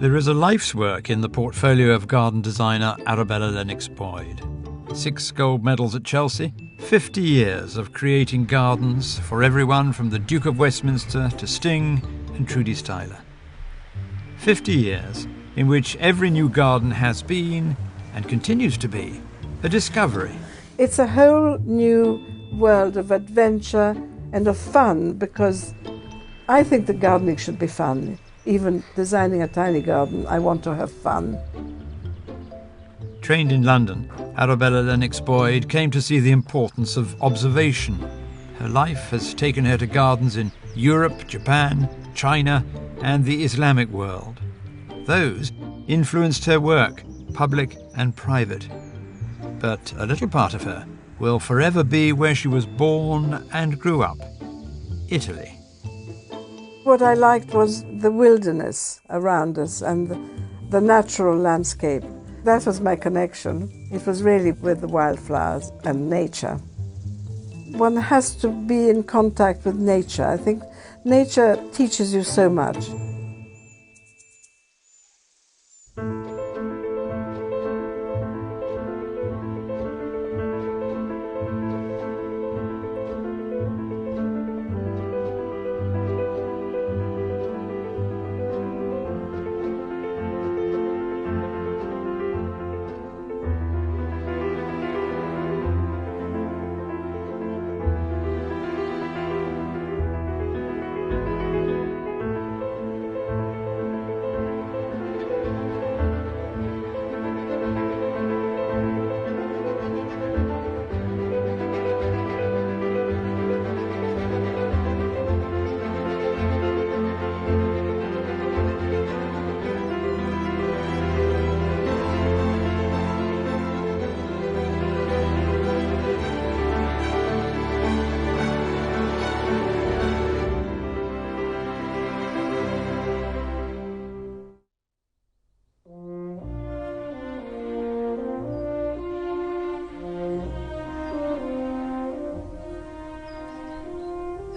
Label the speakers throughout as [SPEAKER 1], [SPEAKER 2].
[SPEAKER 1] There is a life's work in the portfolio of garden designer Arabella Lennox Boyd. 6 gold medals at Chelsea, 50 years of creating gardens for everyone from the Duke of Westminster to Sting and Trudy Styler. 50 years in which every new garden has been, and continues to be, a discovery.
[SPEAKER 2] It's a whole new world of adventure and of fun, because I think the gardening should be fun. Even designing a tiny garden, I want to have fun.
[SPEAKER 1] Trained in London, Arabella Lennox Boyd came to see the importance of observation. Her life has taken her to gardens in Europe, Japan, China, and the Islamic world. Those influenced her work, public and private. But a little part of her will forever be where she was born and grew up, Italy.
[SPEAKER 2] What I liked was the wilderness around us and the natural landscape. That was my connection. It was really with the wildflowers and nature. One has to be in contact with nature. I think nature teaches you so much.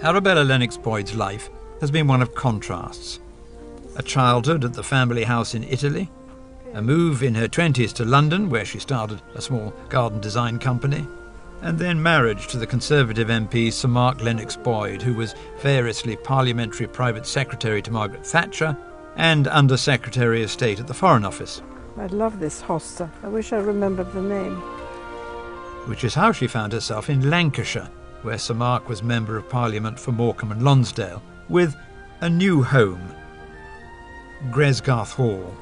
[SPEAKER 1] Arabella Lennox Boyd's life has been one of contrasts. A childhood at the family house in Italy, a move in her 20s to London, where she started a small garden design company, and then marriage to the Conservative MP Sir Mark Lennox Boyd, who was variously Parliamentary Private Secretary to Margaret Thatcher and Under Secretary of State at the Foreign Office.
[SPEAKER 2] I love this Hosta. I wish I remembered the name.
[SPEAKER 1] Which is how she found herself in Lancashire, where Sir Mark was Member of Parliament for Morecambe and Lonsdale, with a new home, Gresgarth Hall.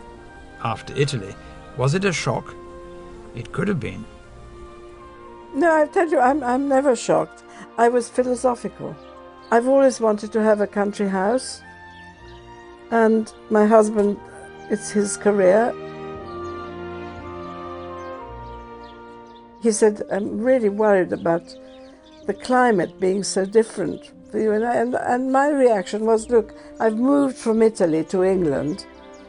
[SPEAKER 1] After Italy, was it a shock? It could have been.
[SPEAKER 2] No, I tell you, I'm never shocked. I was philosophical. I've always wanted to have a country house, and my husband, it's his career. He said, I'm really worried about the climate being so different for you. And my reaction was, look, I've moved from Italy to England.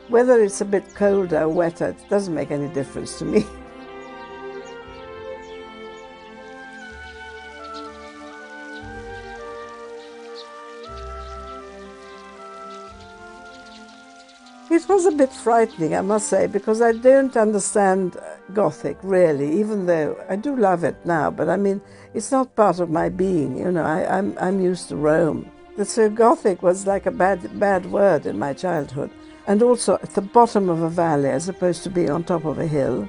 [SPEAKER 2] Whether it's a bit colder or wetter, it doesn't make any difference to me. It was a bit frightening, I must say, because I don't understand Gothic, really, even though I do love it now. But I mean, it's not part of my being, you know. I'm used to Rome. So Gothic was like a bad word in my childhood. And also at the bottom of a valley as opposed to being on top of a hill.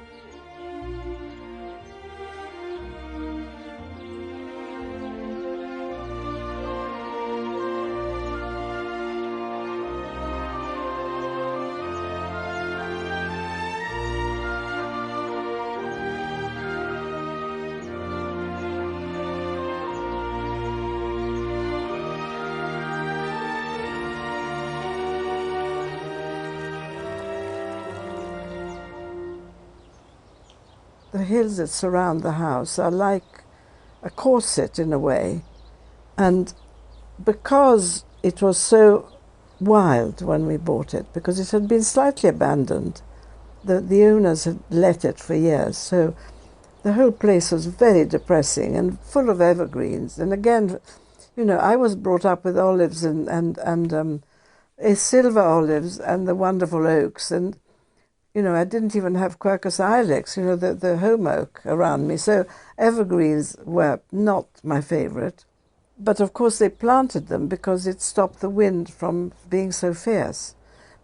[SPEAKER 2] The hills that surround the house are like a corset in a way, and because it was so wild when we bought it, because it had been slightly abandoned, the owners had let it for years, so the whole place was very depressing and full of evergreens. And again, you know, I was brought up with olives and silver olives and the wonderful oaks. And, I didn't even have Quercus ilex, the home oak around me. So evergreens were not my favorite. But of course they planted them because it stopped the wind from being so fierce.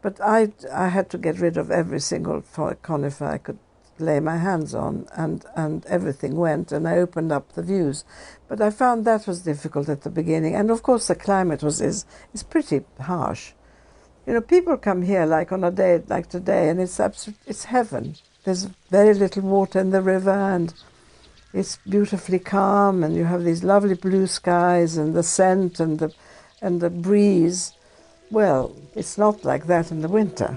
[SPEAKER 2] But I had to get rid of every single conifer I could lay my hands on, and everything went, and I opened up the views. But I found that was difficult at the beginning. And of course the climate is pretty harsh. People come here like on a day like today, and it's heaven. There's very little water in the river, and it's beautifully calm, and you have these lovely blue skies and the scent and the breeze. Well, it's not like that in the winter.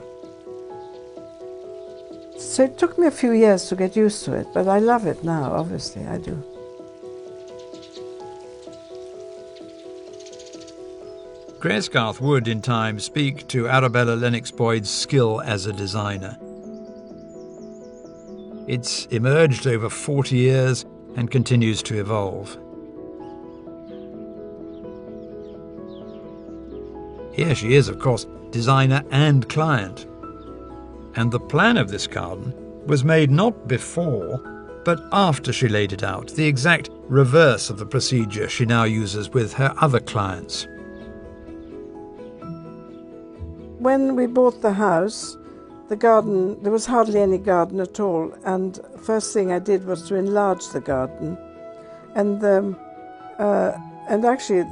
[SPEAKER 2] So it took me a few years to get used to it, but I love it now, obviously, I do.
[SPEAKER 1] Gresgarth would, in time, speak to Arabella Lennox Boyd's skill as a designer. It's emerged over 40 years and continues to evolve. Here she is, of course, designer and client. And the plan of this garden was made not before, but after she laid it out, the exact reverse of the procedure she now uses with her other clients.
[SPEAKER 2] When we bought the house, the garden, there was hardly any garden at all, and first thing I did was to enlarge the garden. And actually,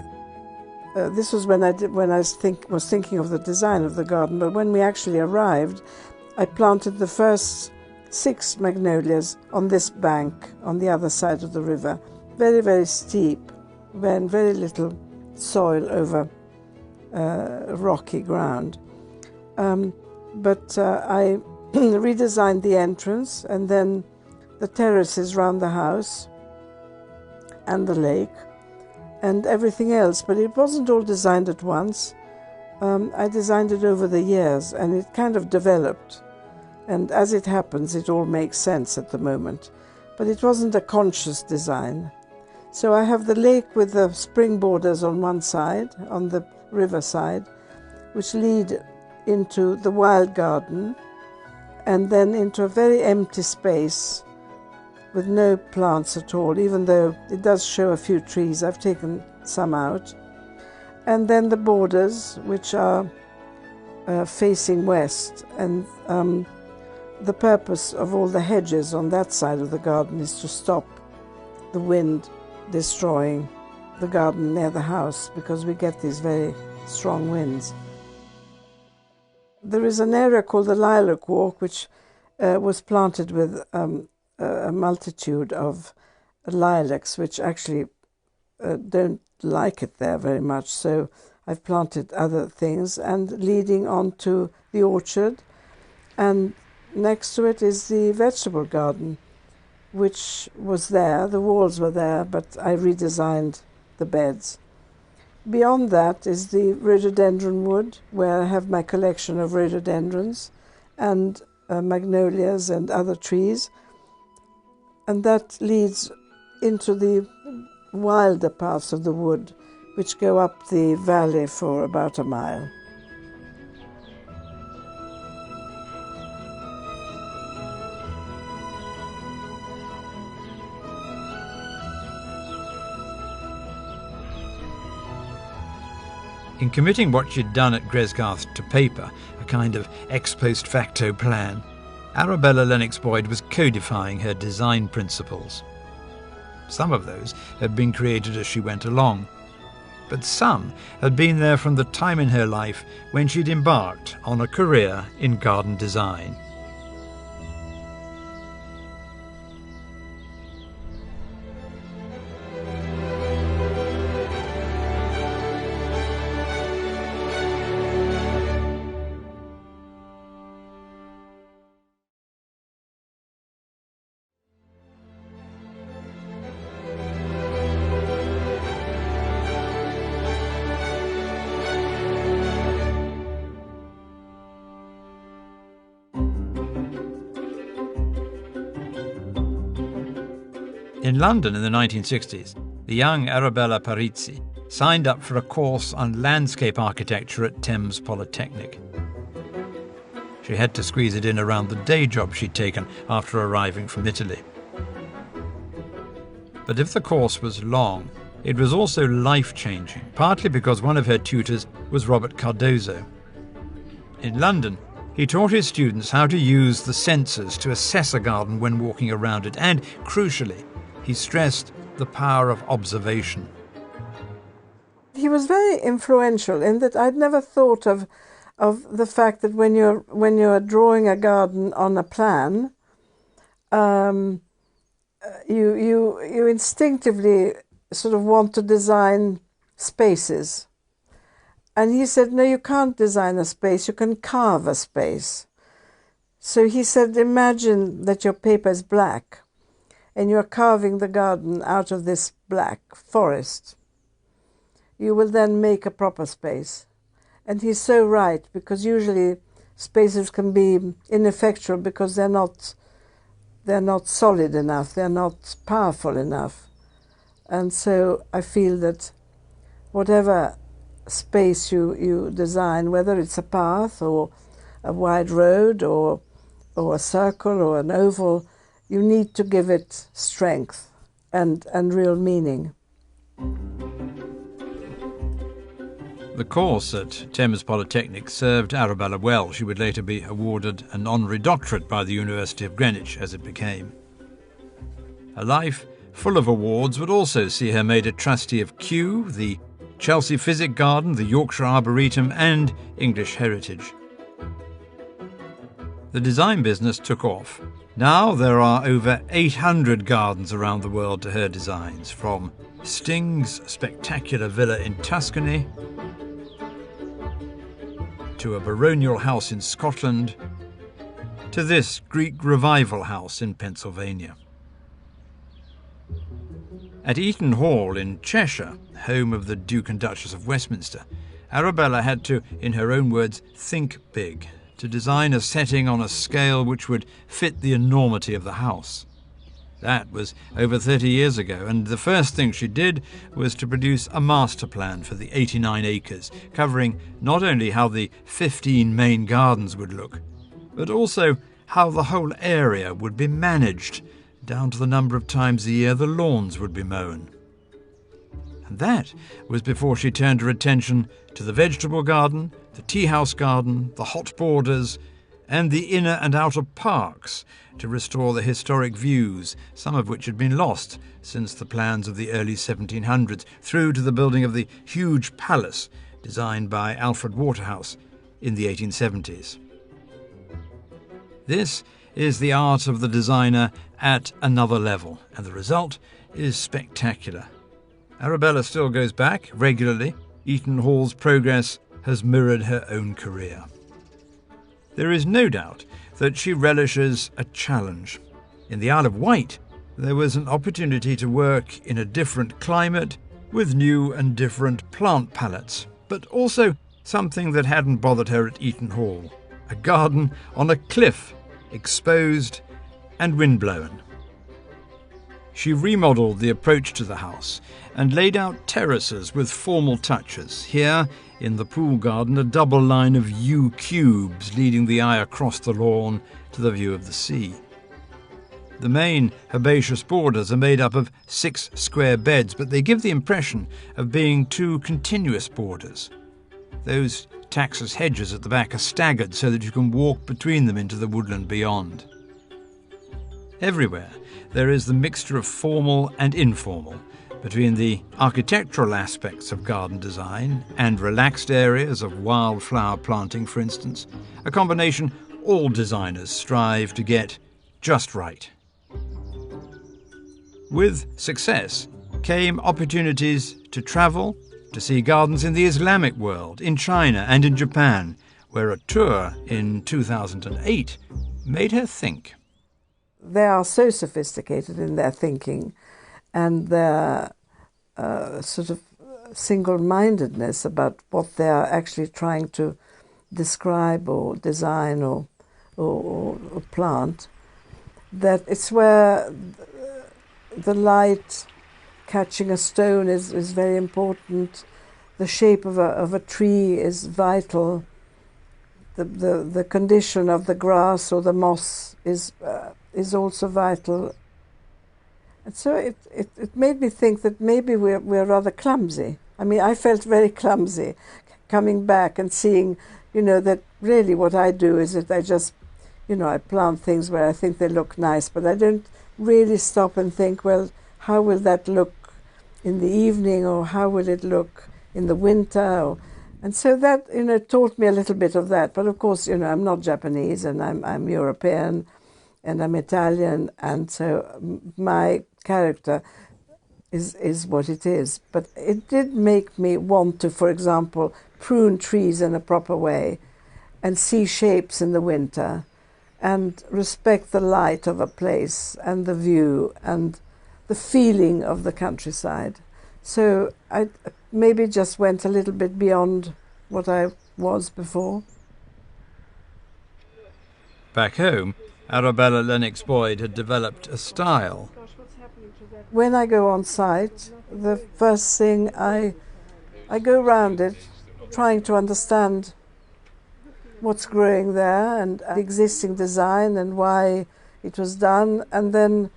[SPEAKER 2] this was when I was thinking of the design of the garden. But when we actually arrived, I planted the first 6 magnolias on this bank on the other side of the river, very, very steep, and very little soil over rocky ground. But I redesigned the entrance and then the terraces round the house and the lake and everything else. But it wasn't all designed at once. I designed it over the years, and it kind of developed. And as it happens, it all makes sense at the moment. But it wasn't a conscious design. So I have the lake with the spring borders on one side, on the river side, which lead into the wild garden, and then into a very empty space with no plants at all, even though it does show a few trees. I've taken some out. And then the borders, which are facing west, and the purpose of all the hedges on that side of the garden is to stop the wind destroying the garden near the house, because we get these very strong winds. There is an area called the Lilac Walk, which was planted with a multitude of lilacs, which actually don't like it there very much. So I've planted other things, and leading on to the orchard. And next to it is the vegetable garden, which was there. The walls were there, but I redesigned the beds. Beyond that is the rhododendron wood, where I have my collection of rhododendrons and magnolias and other trees. And that leads into the wilder parts of the wood, which go up the valley for about a mile.
[SPEAKER 1] In committing what she'd done at Gresgarth to paper, a kind of ex post facto plan, Arabella Lennox Boyd was codifying her design principles. Some of those had been created as she went along, but some had been there from the time in her life when she'd embarked on a career in garden design. In London in the 1960s, the young Arabella Parisi signed up for a course on landscape architecture at Thames Polytechnic. She had to squeeze it in around the day job she'd taken after arriving from Italy. But if the course was long, it was also life-changing, partly because one of her tutors was Robert Cardozo. In London, he taught his students how to use the senses to assess a garden when walking around it, and, crucially, he stressed the power of observation.
[SPEAKER 2] He was very influential in that I'd never thought of the fact that when you're drawing a garden on a plan, you instinctively sort of want to design spaces. And he said, no, you can't design a space, you can carve a space. So he said, imagine that your paper is black and you're carving the garden out of this black forest. You will then make a proper space. And he's so right, because usually spaces can be ineffectual because they're not solid enough, they're not powerful enough. And so I feel that whatever space you design, whether it's a path or a wide road or a circle or an oval, you need to give it strength and real meaning.
[SPEAKER 1] The course at Thames Polytechnic served Arabella well. She would later be awarded an honorary doctorate by the University of Greenwich, as it became. Her life, full of awards, would also see her made a trustee of Kew, the Chelsea Physic Garden, the Yorkshire Arboretum, and English Heritage. The design business took off. Now there are over 800 gardens around the world to her designs, from Sting's spectacular villa in Tuscany to a baronial house in Scotland, to this Greek revival house in Pennsylvania. At Eaton Hall in Cheshire, home of the Duke and Duchess of Westminster, Arabella had to, in her own words, think big, to design a setting on a scale which would fit the enormity of the house. That was over 30 years ago, and the first thing she did was to produce a master plan for the 89 acres, covering not only how the 15 main gardens would look, but also how the whole area would be managed, down to the number of times a year the lawns would be mown. And that was before she turned her attention to the vegetable garden, the tea house garden, the hot borders, and the inner and outer parks, to restore the historic views, some of which had been lost since the plans of the early 1700s, through to the building of the huge palace designed by Alfred Waterhouse in the 1870s. This is the art of the designer at another level, and the result is spectacular. Arabella still goes back regularly. Eaton Hall's progress has mirrored her own career. There is no doubt that she relishes a challenge. In the Isle of Wight, there was an opportunity to work in a different climate with new and different plant palettes, but also something that hadn't bothered her at Eaton Hall: a garden on a cliff, exposed and windblown. She remodelled the approach to the house and laid out terraces with formal touches. Here, in the pool garden, a double line of yew cubes leading the eye across the lawn to the view of the sea. The main herbaceous borders are made up of 6 square beds, but they give the impression of being 2 continuous borders. Those taxus hedges at the back are staggered so that you can walk between them into the woodland beyond. Everywhere there is the mixture of formal and informal, between the architectural aspects of garden design and relaxed areas of wildflower planting, for instance, a combination all designers strive to get just right. With success came opportunities to travel, to see gardens in the Islamic world, in China and in Japan, where a tour in 2008 made her think.
[SPEAKER 2] They are so sophisticated in their thinking and their sort of single-mindedness about what they are actually trying to describe or design or plant, that it's where the light catching a stone is very important. The shape of a tree is vital. The condition of the grass or the moss is also vital. And so it made me think that maybe we're rather clumsy. I mean, I felt very clumsy coming back and seeing, that really what I do is that I just, I plant things where I think they look nice, but I don't really stop and think, well, how will that look in the evening, or how will it look in the winter? And so that, taught me a little bit of that. But of course, I'm not Japanese, and I'm European, and I'm Italian, and so my character is what it is. But it did make me want to, for example, prune trees in a proper way and see shapes in the winter and respect the light of a place and the view and the feeling of the countryside. So I maybe just went a little bit beyond what I was before.
[SPEAKER 1] Back home, Arabella Lennox Boyd had developed a style.
[SPEAKER 2] When I go on site, the first thing I go round it, trying to understand what's growing there and the existing design and why it was done. And then,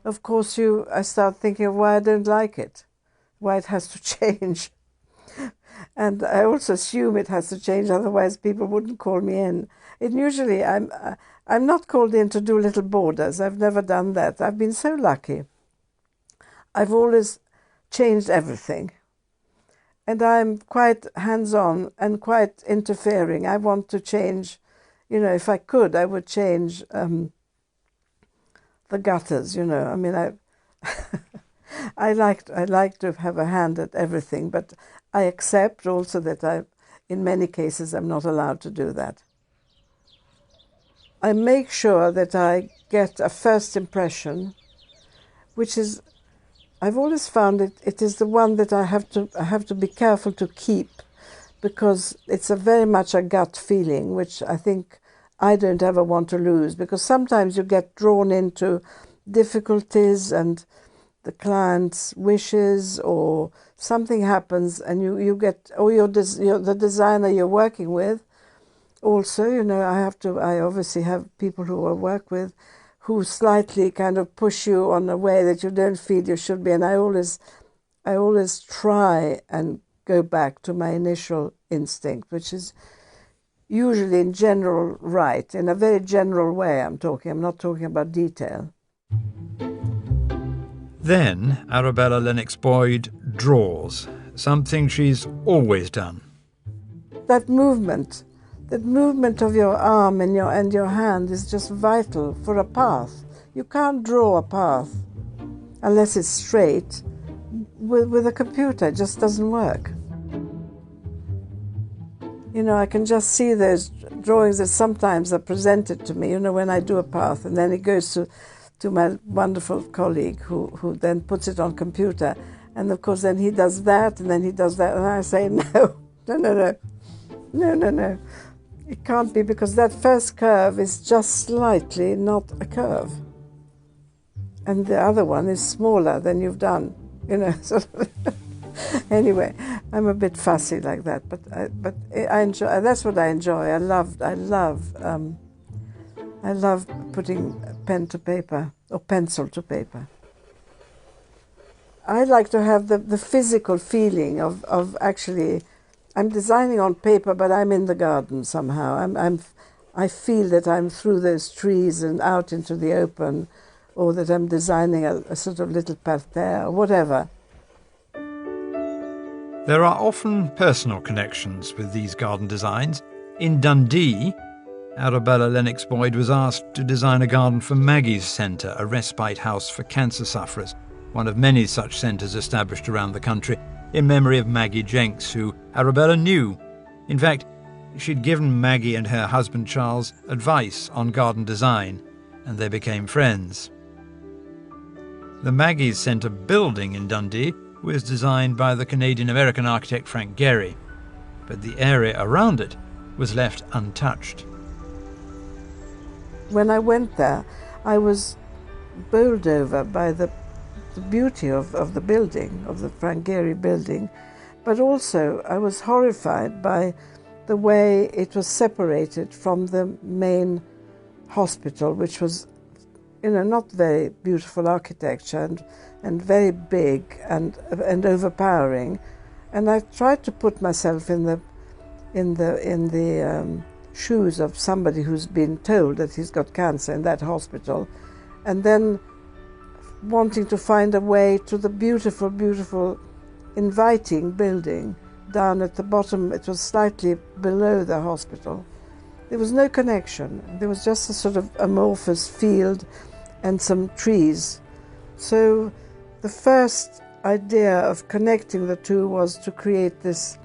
[SPEAKER 2] of course, I start thinking of why I don't like it, why it has to change. And I also assume it has to change, otherwise people wouldn't call me in. And usually I'm not called in to do little borders. I've never done that. I've been so lucky. I've always changed everything. And I'm quite hands-on and quite interfering. I want to change, if I could, I would change the gutters, I mean, I like to have a hand at everything, but I accept also that in many cases, I'm not allowed to do that. I make sure that I get a first impression, which is, I've always found it is the one that I have to be careful to keep, because it's very much a gut feeling, which I think I don't ever want to lose, because sometimes you get drawn into difficulties and the client's wishes, or something happens and you get, or the designer you're working with also, I obviously have people who I work with who slightly kind of push you on a way that you don't feel you should be. And I always try and go back to my initial instinct, which is usually in general right, in a very general way I'm not talking about detail.
[SPEAKER 1] Then Arabella Lennox Boyd draws, something she's always done.
[SPEAKER 2] That movement of your arm and your hand is just vital for a path. You can't draw a path unless it's straight. With a computer, it just doesn't work. I can just see those drawings that sometimes are presented to me, when I do a path, and then it goes to my wonderful colleague who then puts it on computer. And of course, then he does that, and then he does that, and I say, no. It can't be, because that first curve is just slightly not a curve. And the other one is smaller than you've done, sort of. Anyway, I'm a bit fussy like that, but I enjoy. That's what I enjoy. I love putting pen to paper or pencil to paper. I like to have the physical feeling of actually, I'm designing on paper, but I'm in the garden somehow. I feel that I'm through those trees and out into the open, or that I'm designing a sort of little parterre or whatever.
[SPEAKER 1] There are often personal connections with these garden designs. In Dundee, Arabella Lennox Boyd was asked to design a garden for Maggie's Centre, a respite house for cancer sufferers, one of many such centres established around the country, in memory of Maggie Jenks, who Arabella knew. In fact, she'd given Maggie and her husband Charles advice on garden design, and they became friends. The Maggie's Centre building in Dundee was designed by the Canadian-American architect Frank Gehry, but the area around it was left untouched.
[SPEAKER 2] When I went there, I was bowled over by the the beauty of the building, of the Frank Gehry building, but also I was horrified by the way it was separated from the main hospital, which was, not very beautiful architecture and very big and overpowering. And I tried to put myself in the shoes of somebody who's been told that he's got cancer in that hospital, and then wanting to find a way to the beautiful, beautiful, inviting building down at the bottom. It was slightly below the hospital. There was no connection. There was just a sort of amorphous field and some trees. So the first idea of connecting the two was to create this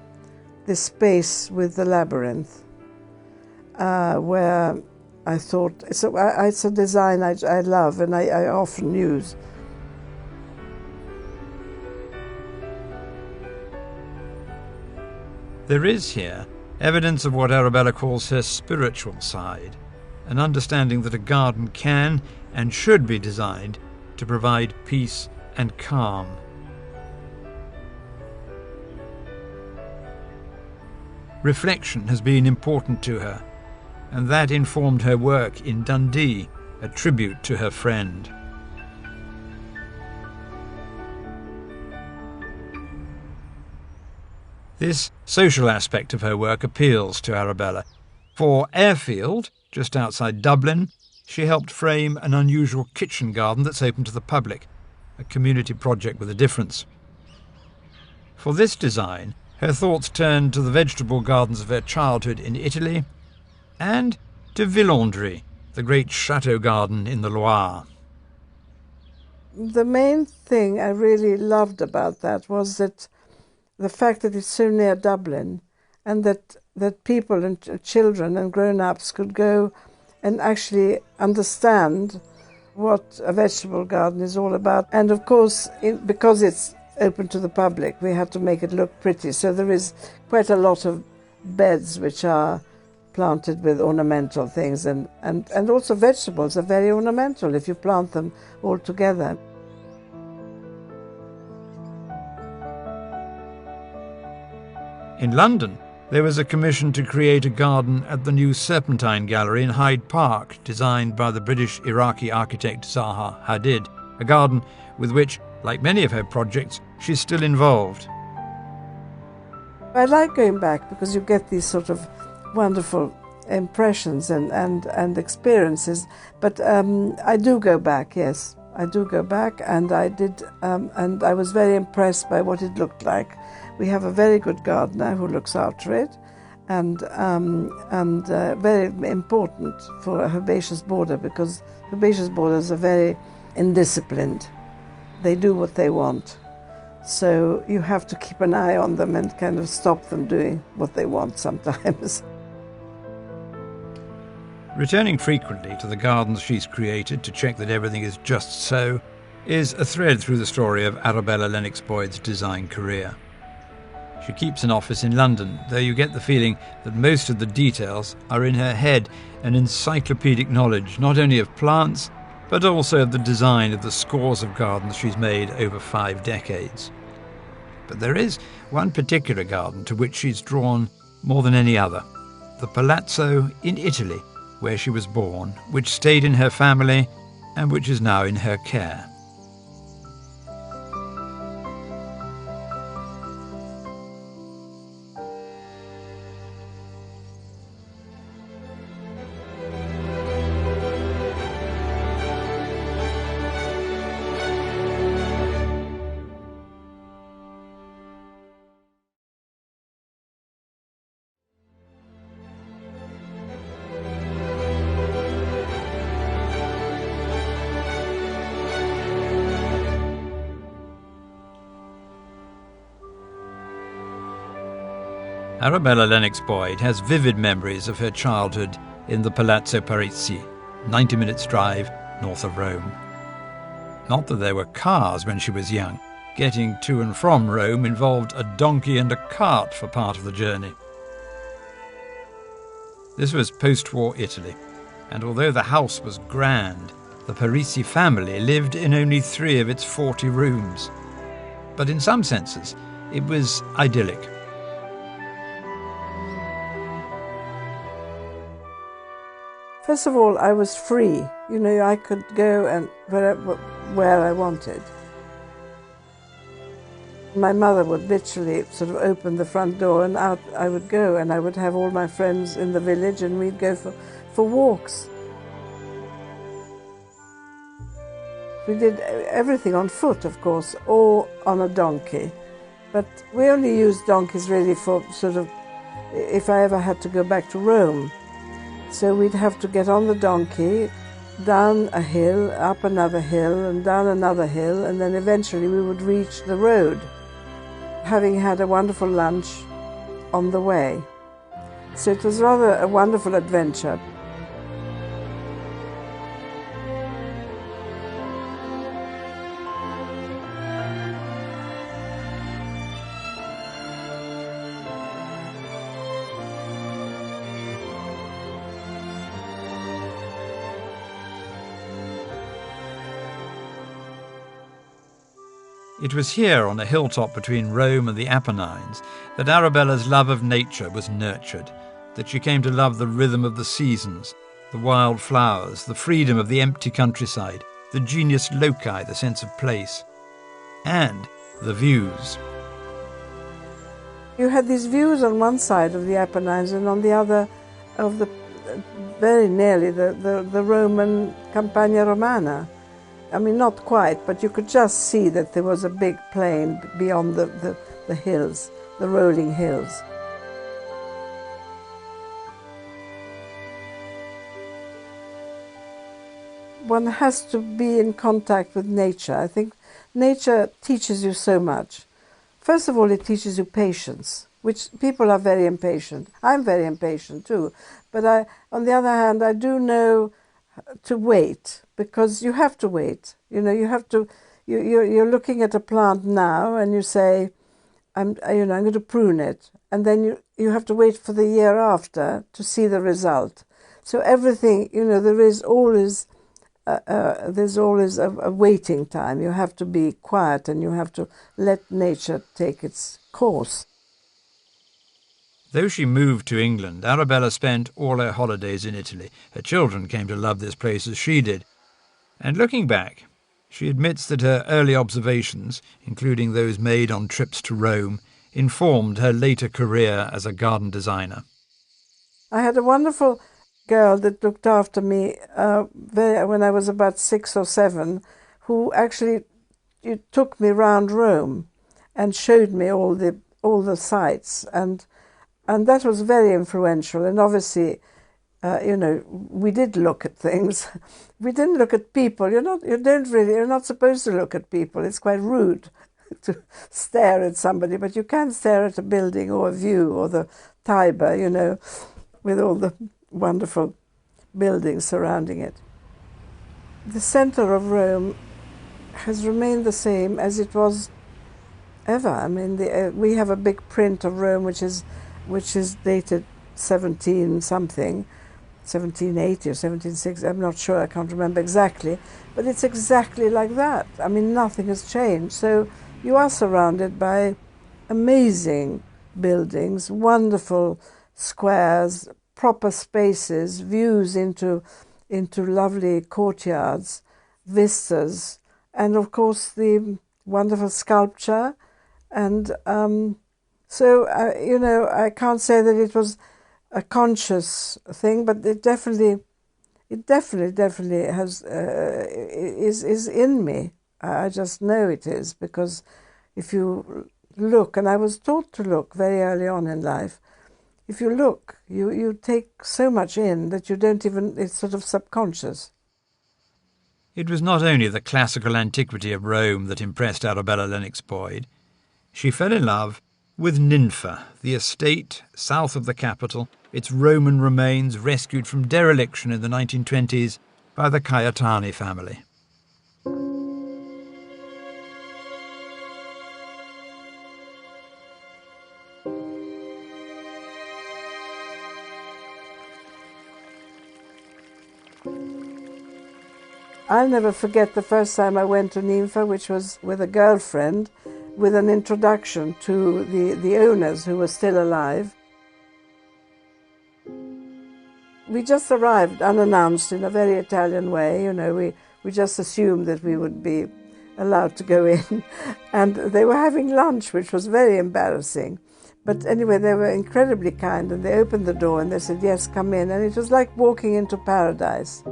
[SPEAKER 2] space with the labyrinth, where I thought it's a design I love and I often use.
[SPEAKER 1] There is here evidence of what Arabella calls her spiritual side, an understanding that a garden can and should be designed to provide peace and calm. Reflection has been important to her, and that informed her work in Dundee, a tribute to her friend. This social aspect of her work appeals to Arabella. For Airfield, just outside Dublin, she helped frame an unusual kitchen garden that's open to the public, a community project with a difference. For this design, her thoughts turned to the vegetable gardens of her childhood in Italy and to Villandry, the great chateau garden in the Loire.
[SPEAKER 2] The main thing I really loved about that was that the fact that it's so near Dublin, and that people and children and grown-ups could go and actually understand what a vegetable garden is all about. And of course, because it's open to the public, we had to make it look pretty. So there is quite a lot of beds which are planted with ornamental things, and also vegetables are very ornamental if you plant them all together.
[SPEAKER 1] In London, there was a commission to create a garden at the new Serpentine Gallery in Hyde Park, designed by the British-Iraqi architect Zaha Hadid, a garden with which, like many of her projects, she's still involved.
[SPEAKER 2] I like going back because you get these sort of wonderful impressions and experiences, but I do go back, yes. I do go back, and I did, and I was very impressed by what it looked like. We have a very good gardener who looks after it, and very important for a herbaceous border, because herbaceous borders are very indisciplined. They do what they want. So you have to keep an eye on them and kind of stop them doing what they want sometimes.
[SPEAKER 1] Returning frequently to the gardens she's created to check that everything is just so is a thread through the story of Arabella Lennox Boyd's design career. She keeps an office in London, though you get the feeling that most of the details are in her head, an encyclopedic knowledge not only of plants, but also of the design of the scores of gardens she's made over 5 decades. But there is one particular garden to which she's drawn more than any other, the Palazzo in Italy, where she was born, which stayed in her family and which is now in her care. Arabella Lennox Boyd has vivid memories of her childhood in the Palazzo Parisi, 90 minutes drive north of Rome. Not that there were cars when she was young. Getting to and from Rome involved a donkey and a cart for part of the journey. This was post-war Italy, and although the house was grand, The Parisi family lived in only 3 of its 40 rooms. But in some senses, it was idyllic.
[SPEAKER 2] First of all, I was free. You know, I could go and where I wanted. My mother would literally sort of open the front door and out I would go, and I would have all my friends in the village and we'd go for walks. We did everything on foot, of course, or on a donkey. But we only used donkeys really for sort of, if I ever had to go back to Rome. So we'd have to get on the donkey, down a hill, up another hill, and down another hill, and then eventually we would reach the road, having had a wonderful lunch on the way. So it was rather a wonderful adventure.
[SPEAKER 1] It was here on a hilltop between Rome and the Apennines that Arabella's love of nature was nurtured, that she came to love the rhythm of the seasons, the wild flowers, the freedom of the empty countryside, the genius loci, the sense of place, and the views.
[SPEAKER 2] You had these views on one side of the Apennines and on the other of the very nearly the Roman Campagna Romana. I mean, not quite, but you could just see that there was a big plain beyond the hills, the rolling hills. One has to be in contact with nature. I think nature teaches you so much. First of all, it teaches you patience, which people are very impatient. I'm very impatient too. But on the other hand, I do know to wait, because you have to wait. You know, you have to. You're looking at a plant now, and you say, I'm going to prune it, and then you have to wait for the year after to see the result. So everything, there's always a waiting time. You have to be quiet, and you have to let nature take its course.
[SPEAKER 1] Though she moved to England, Arabella spent all her holidays in Italy. Her children came to love this place as she did. And looking back, she admits that her early observations, including those made on trips to Rome, informed her later career as a garden designer.
[SPEAKER 2] I had a wonderful girl that looked after me when I was about 6 or 7, who actually took me round Rome and showed me all the sights, and that was very influential. And obviously, we did look at things. We didn't look at people. You're not supposed to look at people. It's quite rude to stare at somebody, but you can stare at a building or a view or the Tiber, with all the wonderful buildings surrounding it. The center of Rome has remained the same as it was ever. I mean, we have a big print of Rome which is dated 17-something, 1780 or 1760, I'm not sure, I can't remember exactly, but it's exactly like that. I mean, nothing has changed. So you are surrounded by amazing buildings, wonderful squares, proper spaces, views into lovely courtyards, vistas, and of course the wonderful sculpture. And so, I can't say that it was a conscious thing, but it definitely has is in me. I just know it is, because if you look, and I was taught to look very early on in life, if you look, you take so much in that you don't even, it's sort of subconscious.
[SPEAKER 1] It was not only the classical antiquity of Rome that impressed Arabella Lennox Boyd. She fell in love with Ninfa, the estate south of the capital, its Roman remains rescued from dereliction in the 1920s by the Caetani family.
[SPEAKER 2] I'll never forget the first time I went to Ninfa, which was with a girlfriend, with an introduction to the owners who were still alive. We just arrived unannounced in a very Italian way, you know, we just assumed that we would be allowed to go in. And they were having lunch, which was very embarrassing. But anyway, they were incredibly kind, and they opened the door and they said, yes, come in. And it was like walking into paradise.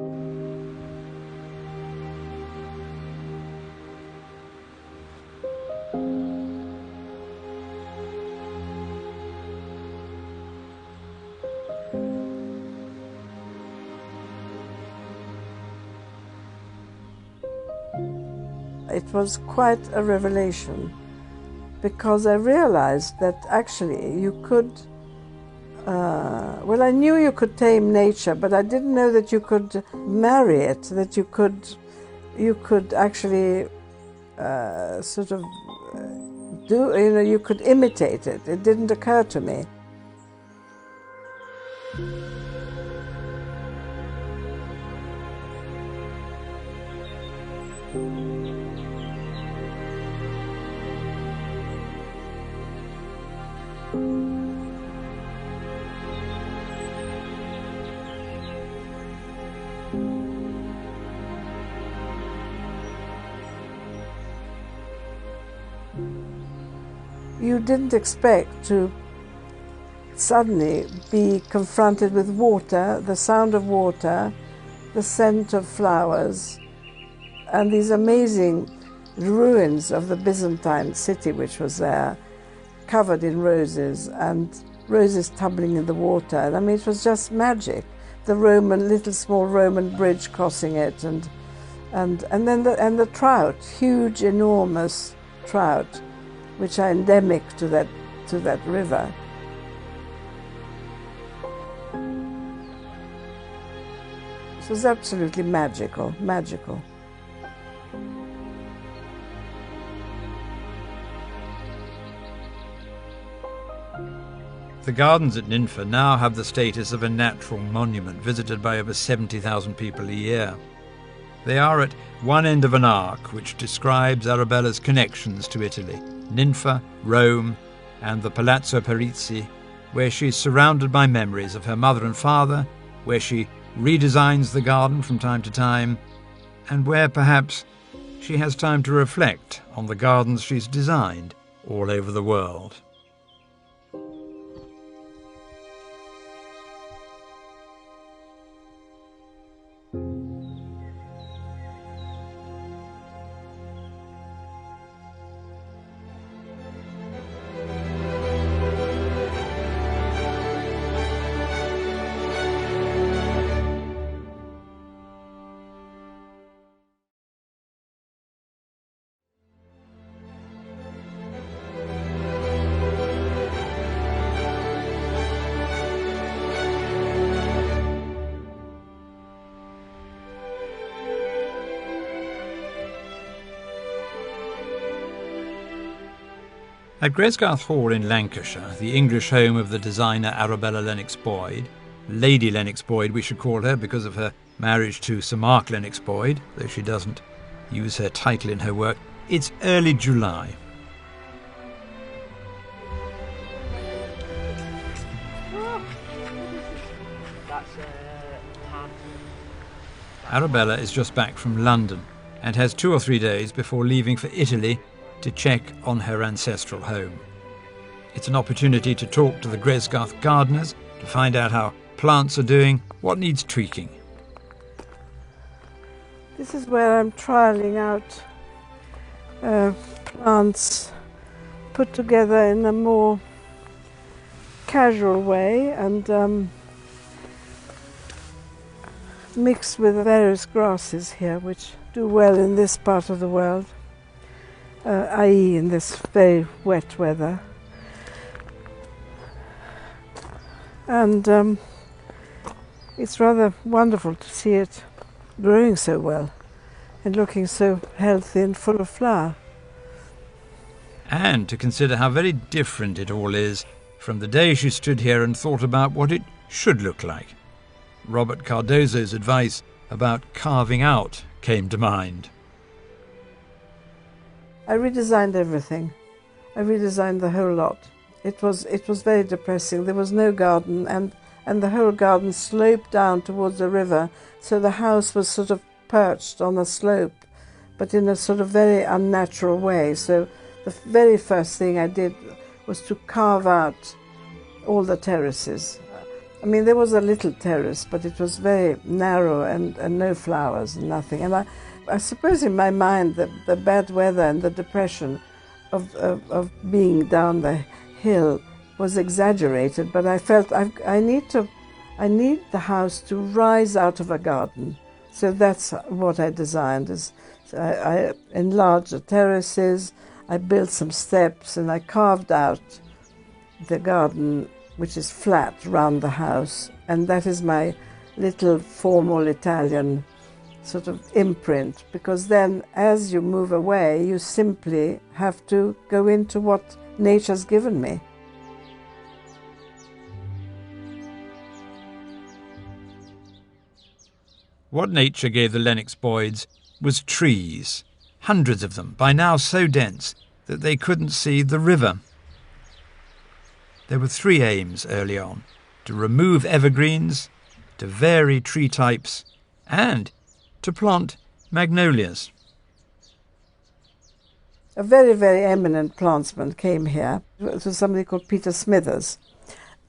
[SPEAKER 2] It was quite a revelation, because I realized that actually you could, well, I knew you could tame nature, but I didn't know that you could marry it, that you could actually sort of do, you know, you could imitate it. It didn't occur to me. You didn't expect to suddenly be confronted with water, the sound of water, the scent of flowers, and these amazing ruins of the Byzantine city which was there, covered in roses, and roses tumbling in the water. I mean, it was just magic. The little small Roman bridge crossing it, and then the trout, huge, enormous trout, which are endemic to that river. It was absolutely magical.
[SPEAKER 1] The gardens at Ninfa now have the status of a natural monument visited by over 70,000 people a year. They are at one end of an arc which describes Arabella's connections to Italy, Ninfa, Rome, and the Palazzo Parizzi, where she is surrounded by memories of her mother and father, where she redesigns the garden from time to time, and where perhaps she has time to reflect on the gardens she's designed all over the world. At Gresgarth Hall in Lancashire, the English home of the designer Arabella Lennox Boyd, Lady Lennox Boyd we should call her because of her marriage to Sir Mark Lennox Boyd, though she doesn't use her title in her work, it's early July. Arabella is just back from London and has 2 or 3 days before leaving for Italy to check on her ancestral home. It's an opportunity to talk to the Gresgarth gardeners, to find out how plants are doing, what needs tweaking.
[SPEAKER 2] This is where I'm trialling out plants put together in a more casual way and mixed with various grasses here which do well in this part of the world. I.e. in this very wet weather. And it's rather wonderful to see it growing so well and looking so healthy and full of flower.
[SPEAKER 1] And to consider how very different it all is from the day she stood here and thought about what it should look like. Robert Cardozo's advice about carving out came to mind.
[SPEAKER 2] I redesigned everything. I redesigned the whole lot. It was very depressing. There was no garden, and the whole garden sloped down towards the river, so the house was sort of perched on a slope, but in a sort of very unnatural way. So the very first thing I did was to carve out all the terraces. I mean, there was a little terrace, but it was very narrow and no flowers and nothing. And I suppose in my mind the bad weather and the depression of being down the hill was exaggerated, but I felt I need the house to rise out of a garden. So that's what I designed. I enlarged the terraces, I built some steps, and I carved out the garden, which is flat round the house, and that is my little formal Italian sort of imprint, because then as you move away, you simply have to go into what nature's given me.
[SPEAKER 1] What nature gave the Lennox Boyds was trees, hundreds of them, by now so dense that they couldn't see the river. There were three aims early on: to remove evergreens, to vary tree types, and to plant magnolias.
[SPEAKER 2] A very, very eminent plantsman came here. It was somebody called Peter Smithers,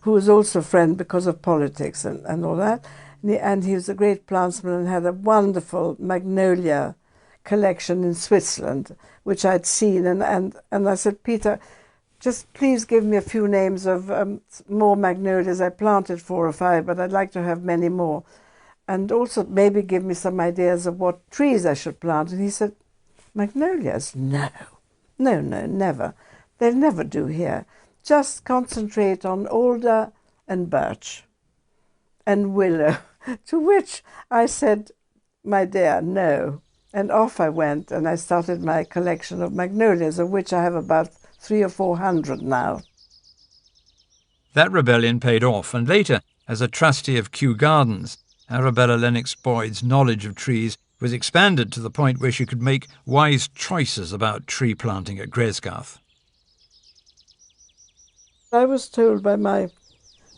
[SPEAKER 2] who was also a friend because of politics and all that. And he was a great plantsman and had a wonderful magnolia collection in Switzerland, which I'd seen. And I said, Peter, just please give me a few names of more magnolias. I planted 4 or 5, but I'd like to have many more. And also maybe give me some ideas of what trees I should plant. And he said, magnolias? No, never. They'll never do here. Just concentrate on alder and birch and willow. To which I said, my dear, no. And off I went, and I started my collection of magnolias, of which I have about 300 or 400 now.
[SPEAKER 1] That rebellion paid off, and later, as a trustee of Kew Gardens, Arabella Lennox Boyd's knowledge of trees was expanded to the point where she could make wise choices about tree planting at Gresgarth.
[SPEAKER 2] I was told by my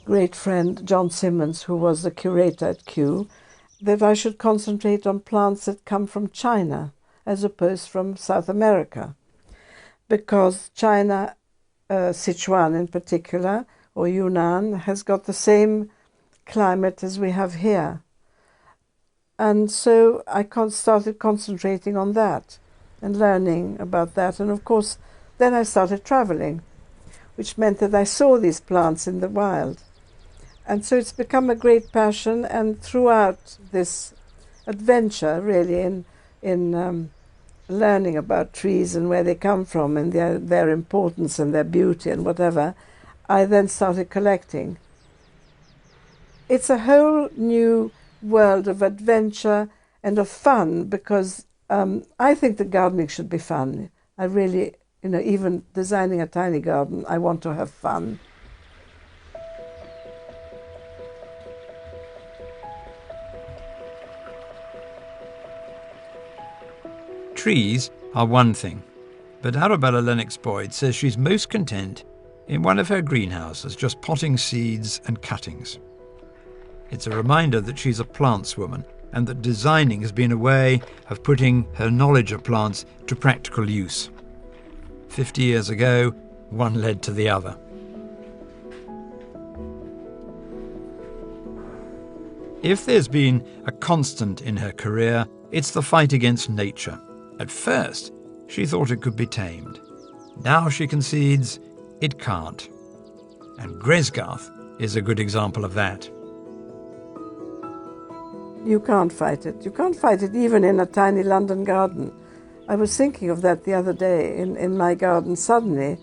[SPEAKER 2] great friend John Simmons, who was the curator at Kew, that I should concentrate on plants that come from China as opposed from South America, because China, Sichuan in particular, or Yunnan, has got the same climate as we have here. And so I started concentrating on that and learning about that. And of course, then I started traveling, which meant that I saw these plants in the wild. And so it's become a great passion, and throughout this adventure, really, in learning about trees and where they come from and their importance and their beauty and whatever, I then started collecting. It's a whole new world of adventure and of fun, because I think that gardening should be fun. I really, even designing a tiny garden, I want to have fun.
[SPEAKER 1] Trees are one thing, but Arabella Lennox Boyd says she's most content in one of her greenhouses, just potting seeds and cuttings. It's a reminder that she's a plants woman, and that designing has been a way of putting her knowledge of plants to practical use. 50 years ago, one led to the other. If there's been a constant in her career, it's the fight against nature. At first, she thought it could be tamed. Now she concedes it can't. And Gresgarth is a good example of that.
[SPEAKER 2] You can't fight it. You can't fight it even in a tiny London garden. I was thinking of that the other day in my garden. Suddenly,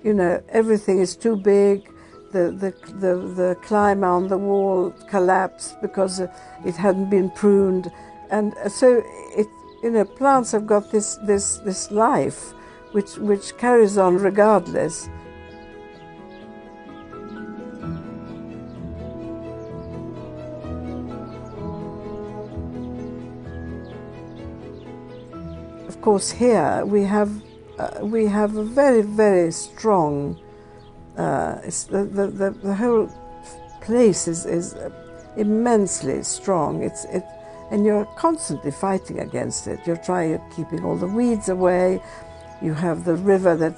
[SPEAKER 2] everything is too big. The climber on the wall collapsed because it hadn't been pruned. And so plants have got this life which carries on regardless. of course, here we have a very, very strong. The whole place is immensely strong. And you're constantly fighting against it. You're keeping all the weeds away. You have the river that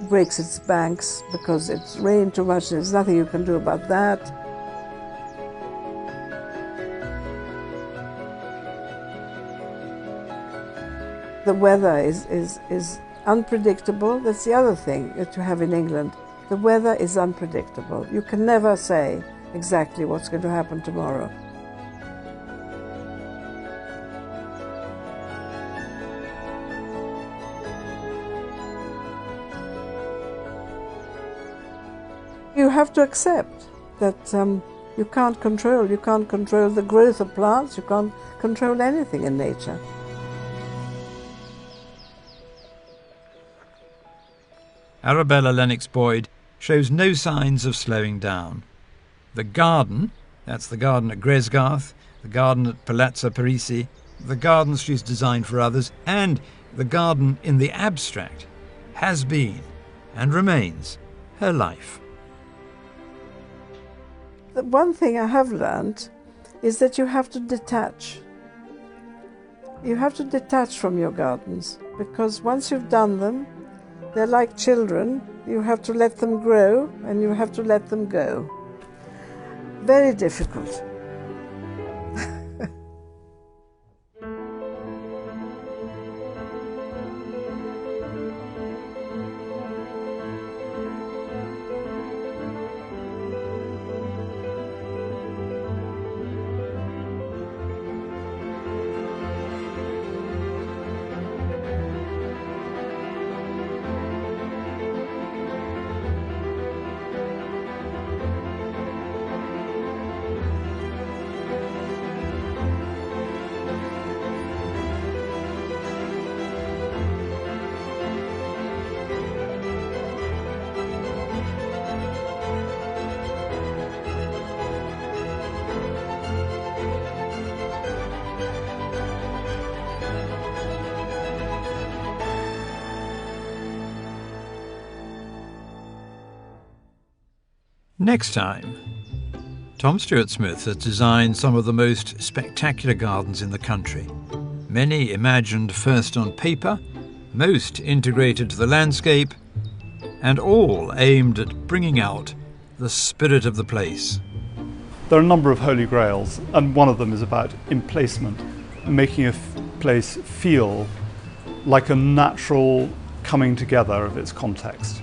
[SPEAKER 2] breaks its banks because it's rained too much. There's nothing you can do about that. The weather is unpredictable. That's the other thing that you have in England. The weather is unpredictable. You can never say exactly what's going to happen tomorrow. You have to accept that you can't control the growth of plants, you can't control anything in nature.
[SPEAKER 1] Arabella Lennox-Boyd shows no signs of slowing down. The garden, that's the garden at Gresgarth, the garden at Palazzo Parisi, the gardens she's designed for others, and the garden in the abstract, has been and remains her life.
[SPEAKER 2] The one thing I have learned is that you have to detach. You have to detach from your gardens, because once you've done them, they're like children. You have to let them grow and you have to let them go. Very difficult.
[SPEAKER 1] Next time, Tom Stuart-Smith has designed some of the most spectacular gardens in the country. Many imagined first on paper, most integrated to the landscape, and all aimed at bringing out the spirit of the place.
[SPEAKER 3] There are a number of holy grails, and one of them is about emplacement, making a place feel like a natural coming together of its context.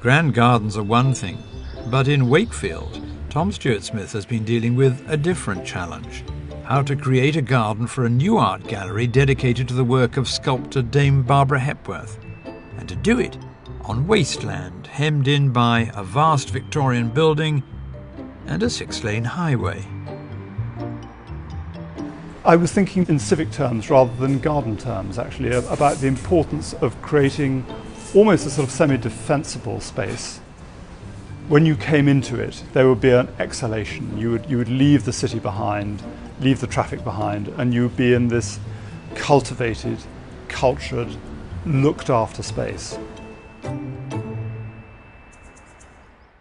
[SPEAKER 1] Grand gardens are one thing, but in Wakefield, Tom Stuart-Smith has been dealing with a different challenge: how to create a garden for a new art gallery dedicated to the work of sculptor Dame Barbara Hepworth, and to do it on wasteland hemmed in by a vast Victorian building and a 6-lane highway.
[SPEAKER 3] I was thinking in civic terms rather than garden terms, actually, about the importance of creating almost a sort of semi-defensible space. When you came into it, there would be an exhalation. You would leave the city behind, leave the traffic behind, and you would be in this cultivated, cultured, looked after space.